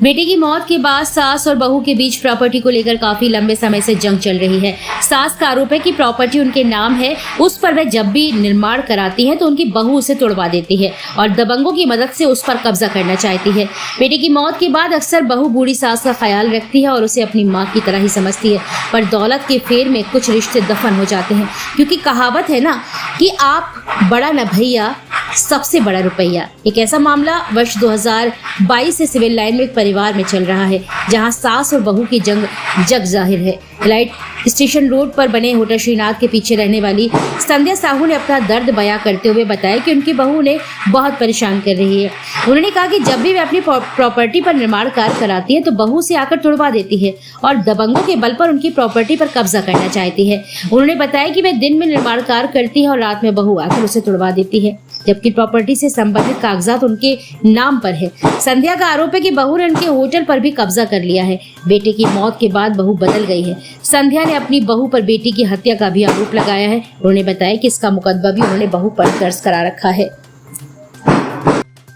बेटे की मौत के बाद सास और बहू के बीच प्रॉपर्टी को लेकर काफी लंबे समय से जंग चल रही है। सास का आरोप है कि प्रॉपर्टी उनके नाम है, उस पर वह जब भी निर्माण कराती है तो उनकी बहू उसे तोड़वा देती है और दबंगों की मदद से उस पर कब्जा करना चाहती है। बेटे की मौत के बाद अक्सर बहू बूढ़ी सास का ख्याल रखती है और उसे अपनी माँ की तरह ही समझती है, पर दौलत के फेर में कुछ रिश्ते दफन हो जाते हैं, क्योंकि कहावत है ना कि आप बड़ा न भैया सबसे बड़ा रुपया। एक ऐसा मामला वर्ष 2022 से सिविल लाइन में एक परिवार में चल रहा है, जहां सास और बहू की जंग जग जाहिर है। लाइट स्टेशन रोड पर बने होटल श्रीनाथ के पीछे रहने वाली संध्या साहू ने अपना दर्द बयां करते हुए बताया कि उनकी बहू उन्हें बहुत परेशान कर रही है। उन्होंने कहा कि जब भी वे अपनी प्रॉपर्टी पर निर्माण कार्य कराती है तो बहू से आकर तोड़वा देती है और दबंगों के बल पर उनकी प्रॉपर्टी पर कब्जा करना चाहती है। उन्होंने बताया कि वे दिन में निर्माण कार्य करती है और रात में बहू आकर उसे तोड़वा देती है, जबकि प्रॉपर्टी से संबंधित कागजात उनके नाम पर है। संध्या का आरोप है कि बहू ने उनके होटल पर भी कब्जा कर लिया है। बेटे की मौत के बाद बहू बदल गई है। संध्या ने अपनी बहू पर बेटी की हत्या का भी आरोप लगाया है। उन्होंने बताया कि इसका मुकदमा भी उन्होंने बहू पर दर्ज करा रखा है।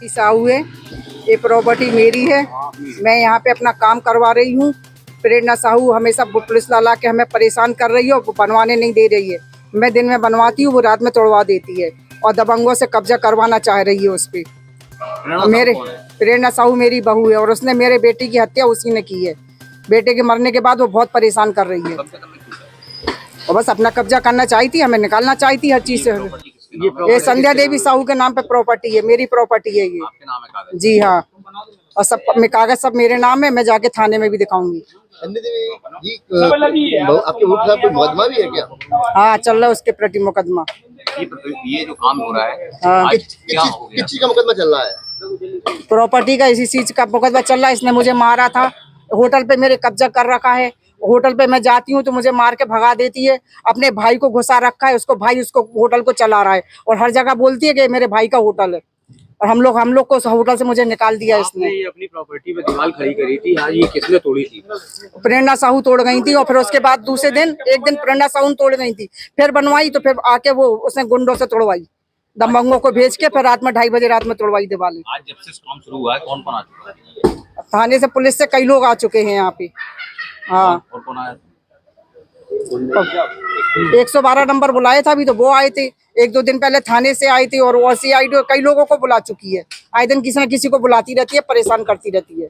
साहू है, ये प्रॉपर्टी मेरी है, मैं यहाँ पे अपना काम करवा रही हूँ। प्रेरणा साहू हमेशा पुलिस ला के हमें परेशान कर रही है और बनवाने नहीं दे रही है। मैं दिन में बनवाती हूँ, वो रात में तोड़वा देती है और दबंगों से कब्जा करवाना चाह रही है उस पर। मेरे प्रेरणा साहू मेरी बहू है और उसने मेरे बेटे की हत्या उसी ने की है। बेटे के मरने के बाद वो बहुत परेशान कर रही है और बस अपना कब्जा करना चाहती है, हमें निकालना चाहती है हर चीज से। ये संध्या देवी साहू के नाम पे प्रॉपर्टी है, मेरी प्रॉपर्टी है ये। जी हाँ, और सब कागज सब मेरे नाम है। मैं जाके थाने में भी दिखाऊंगी। आपके मुखिया पे मुकदमा भी है क्या? हाँ, चल रहा है उसके प्रति मुकदमा। ये जो काम हो रहा है, किस चीज का मुकदमा चल रहा है? प्रॉपर्टी का, इसी चीज का मुकदमा चल रहा है। इसने मुझे मारा था, होटल पे मेरे कब्जा कर रखा है। होटल पे मैं जाती हूँ तो मुझे मार के भगा देती है। अपने भाई को घुसा रखा है, उसको भाई उसको होटल को चला रहा है और हर जगह बोलती है कि मेरे भाई का होटल है। और हम लोग को उस होटल से मुझे निकाल दिया इसने। ये अपनी प्रॉपर्टी पे दीवार खड़ी करी थी, हाँ, ये किसने तोड़ी थी? प्रेरणा साहू तोड़ गई थी और फिर उसके बाद दूसरे दिन एक दिन प्रेरणा साहू तोड़ गई थी, फिर बनवाई तो फिर आके वो उसने गुंडों से तोड़वाई, दबंगों को भेज के। फिर रात में 2:30 बजे रात में तोड़वाई दीवार। आज जब से काम शुरू हुआ है, कौन कौन आ चुका है? थाने से पुलिस से कई लोग आ चुके हैं यहाँ पे। हाँ, और कौन आया? 112 नंबर बुलाया था अभी, तो वो आए थे। 1-2 दिन पहले थाने से आई थी और CID कई लोगों को बुला चुकी है। आए दिन किसी न किसी को बुलाती रहती है, परेशान करती रहती है।